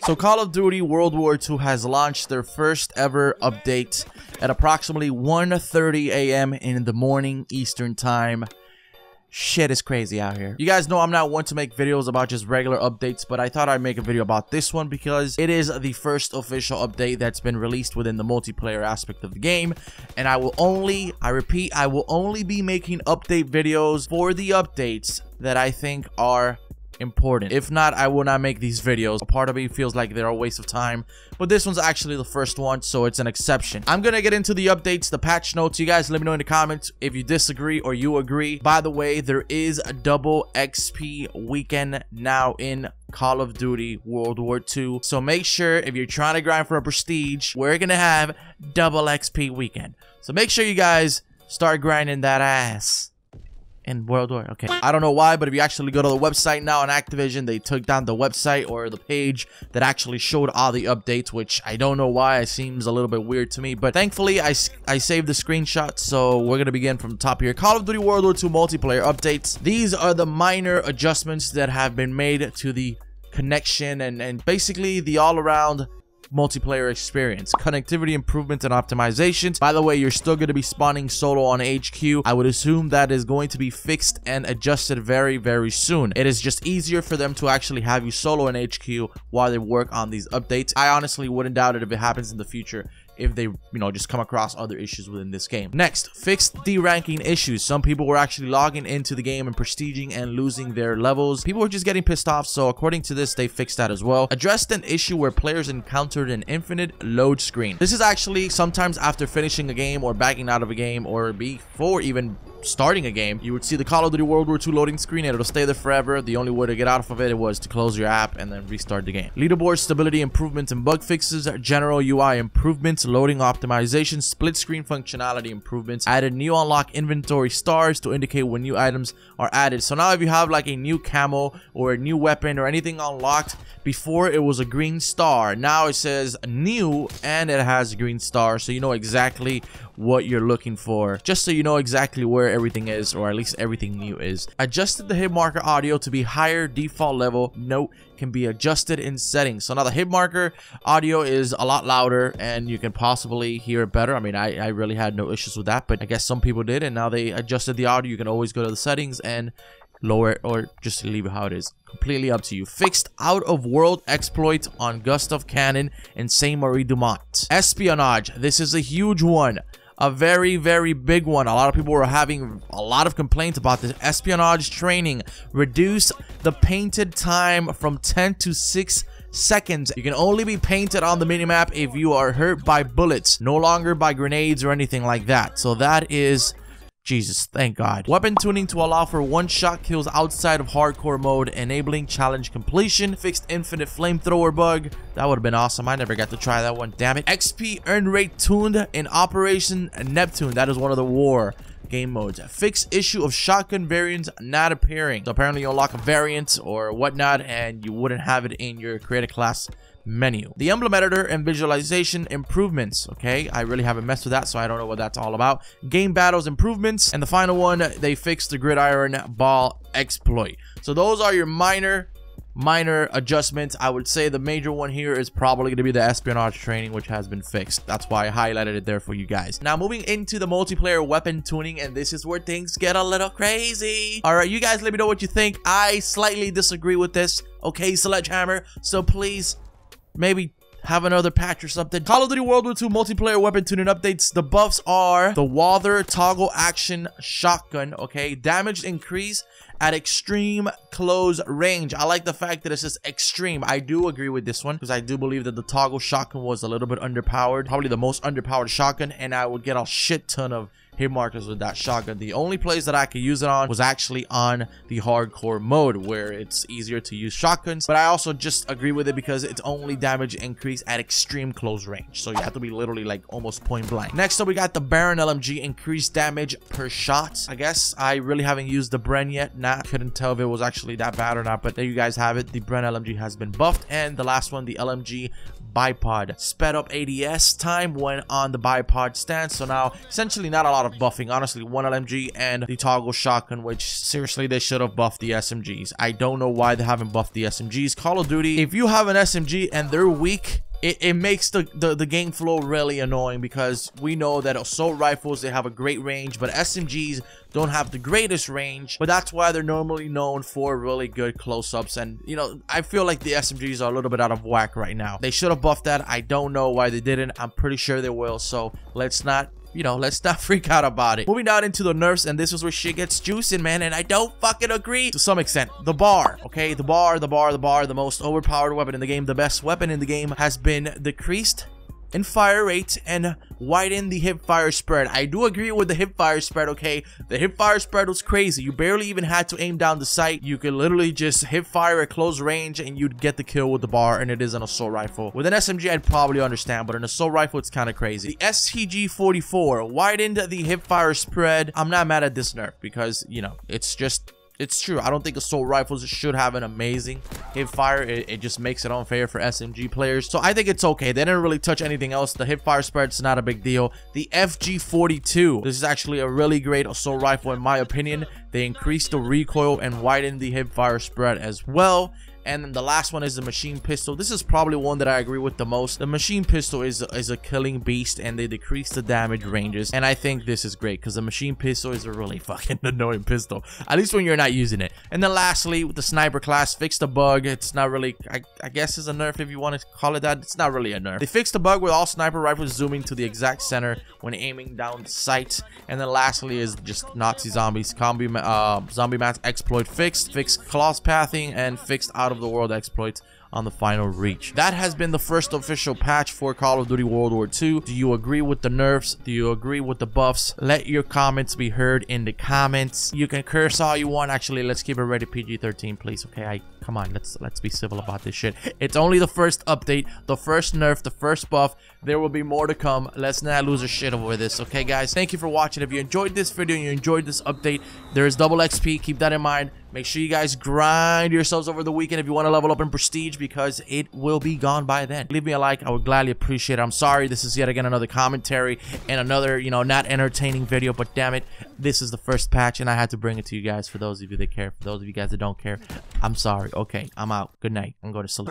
So Call of Duty World War II has launched their first ever update at approximately 1:30 a.m. in the morning Eastern time. Shit is crazy out here. You guys know I'm not one to make videos about just regular updates, but I thought I'd make a video about this one because it is the first official update that's been released within the multiplayer aspect of the game. And I repeat, I will only be making update videos for the updates that I think are important. If not, I will not make these videos. A part of me feels like they're a waste of time, but this one's actually the first one, so it's an exception. I'm gonna get into the updates, the patch notes. You guys let me know in the comments if you disagree or you agree. By the way, there is a double XP weekend now in Call of Duty World War II, so make sure if you're trying to grind for a prestige, we're gonna have double XP weekend. So make sure you guys start grinding that ass in World War. Okay, I don't know why, but if you actually go to the website now on Activision, they took down the website or the page that actually showed all the updates, which I don't know why. It seems a little bit weird to me, but thankfully I saved the screenshot, so we're gonna begin from the top here. Call of Duty World War II multiplayer updates. These are the minor adjustments that have been made to the connection and basically the all-around multiplayer experience. Connectivity improvements and optimizations. By the way, you're still going to be spawning solo on HQ. I would assume that is going to be fixed and adjusted very, very soon. It is just easier for them to actually have you solo in HQ while they work on these updates. I honestly wouldn't doubt it if it happens in the future, if they, just come across other issues within this game. Next, fixed deranking issues. Some people were actually logging into the game and prestiging and losing their levels. People were just getting pissed off, so according to this, they fixed that as well. Addressed an issue where players encountered an infinite load screen. This is actually sometimes after finishing a game or backing out of a game or before even starting a game, you would see the Call of Duty World War II loading screen and it'll stay there forever. The only way to get out of it was to close your app and then restart the game. Leaderboard stability improvements and bug fixes, general UI improvements, loading optimization, split screen functionality improvements, added new unlock inventory stars to indicate when new items are added. So now if you have like a new camo or a new weapon or anything unlocked, before it was a green star, now it says new and it has a green star, so you know exactly what you're looking for, just so you know exactly where everything is, or at least everything new is. Adjusted the hit marker audio to be higher default level. Note can be adjusted in settings. So now the hit marker audio is a lot louder and you can possibly hear it better. I mean, I really had no issues with that, but I guess some people did, and now they adjusted the audio. You can always go to the settings and lower it or just leave it how it is. Completely up to you. Fixed out of world exploits on Gustav Cannon and Saint Marie Dumont. Espionage. This is a huge one. A very, very big one. A lot of people were having a lot of complaints about this. Espionage training. Reduce the painted time from 10 to 6 seconds. You can only be painted on the minimap if you are hurt by bullets, no longer by grenades or anything like that. So that is, Jesus, thank God. Weapon tuning to allow for one-shot kills outside of hardcore mode, enabling challenge completion. Fixed infinite flamethrower bug. That would have been awesome. I never got to try that one, damn it. XP earn rate tuned in Operation Neptune. That is one of the war game modes. Fixed issue of shotgun variants not appearing. So apparently you unlock a variant or whatnot and you wouldn't have it in your creative class menu. The emblem editor and visualization improvements. Okay, I really haven't messed with that, so I don't know what that's all about. Game battles improvements, and the final one, they fixed the gridiron ball exploit. So those are your minor adjustments. I would say the major one here is probably going to be the espionage training, which has been fixed. That's why I highlighted it there for you guys. Now moving into the multiplayer weapon tuning, and this is where things get a little crazy. All right, you guys let me know what you think. I slightly disagree with this, okay, Sledgehammer, so please maybe have another patch or something. Call of Duty World War II multiplayer weapon tuning updates. The buffs are the Walther toggle action shotgun, okay, damage increase at extreme close range. I like the fact that it says extreme. I do agree with this one because I do believe that the toggle shotgun was a little bit underpowered, probably the most underpowered shotgun, and I would get a shit ton of hit markers with that shotgun. The only place that I could use it on was actually on the hardcore mode where it's easier to use shotguns, but I also just agree with it because it's only damage increase at extreme close range, so you have to be literally like almost point blank. Next up we got the Baron LMG, increased damage per shot. I guess I really haven't used the Bren yet. Couldn't tell if it was actually that bad or not, but there you guys have it. The Bren LMG has been buffed, and the last one, the LMG bipod. Sped up ADS time when on the bipod stance. So now, essentially not a lot of buffing. Honestly, one LMG and the toggle shotgun, which seriously, they should have buffed the SMGs. I don't know why they haven't buffed the SMGs. Call of Duty, if you have an SMG and they're weak, it makes the game flow really annoying, because we know that assault rifles, they have a great range, but SMGs don't have the greatest range. But that's why they're normally known for really good close-ups. And, you know, I feel like the SMGs are a little bit out of whack right now. They should have buffed that. I don't know why they didn't. I'm pretty sure they will. So let's not, you know, let's not freak out about it. Moving down into the nerfs, and this is where shit gets juicing, man, and I don't fucking agree to some extent. The bar, okay? The bar, the most overpowered weapon in the game, the best weapon in the game, has been decreased in fire rate and widen the hip fire spread. I do agree with the hip fire spread, okay? The hip fire spread was crazy. You barely even had to aim down the sight. You could literally just hip fire at close range and you'd get the kill with the bar, and it is an assault rifle. With an SMG, I'd probably understand, but an assault rifle, it's kind of crazy. The STG-44 widened the hip fire spread. I'm not mad at this nerf because, you know, it's true. I don't think assault rifles should have an amazing hip fire. It just makes it unfair for SMG players. So I think it's okay. They didn't really touch anything else. The hip fire spread's not a big deal. The FG-42. This is actually a really great assault rifle in my opinion. They increased the recoil and widened the hip fire spread as well. And then the last one is the machine pistol. This is probably one that I agree with the most. The machine pistol is a killing beast, and they decrease the damage ranges. And I think this is great because the machine pistol is a really fucking annoying pistol, at least when you're not using it. And then lastly, with the sniper class, fixed the bug. It's not really, I guess it's a nerf if you want to call it that. It's not really a nerf. They fixed the bug with all sniper rifles zooming to the exact center when aiming down the sight. And then lastly is just Nazi zombies, zombie mass exploit fixed class pathing, and fixed out of the world exploits on the final reach. That has been the first official patch for Call of Duty World War II. Do you agree with the nerfs? Do you agree with the buffs? Let your comments be heard in the comments. You can curse all you want. Actually, let's keep it rated PG-13, please. Okay, come on, let's be civil about this shit. It's only the first update, the first nerf, the first buff. There will be more to come. Let's not lose our shit over this, okay, guys? Thank you for watching. If you enjoyed this video and you enjoyed this update, there is double XP. Keep that in mind. Make sure you guys grind yourselves over the weekend if you want to level up in prestige, because it will be gone by then. Leave me a like. I would gladly appreciate it. I'm sorry this is yet again another commentary and another, you know, not entertaining video, but damn it, this is the first patch and I had to bring it to you guys. For those of you that care, for those of you guys that don't care, I'm sorry. Okay, I'm out. Good night. I'm going to sleep.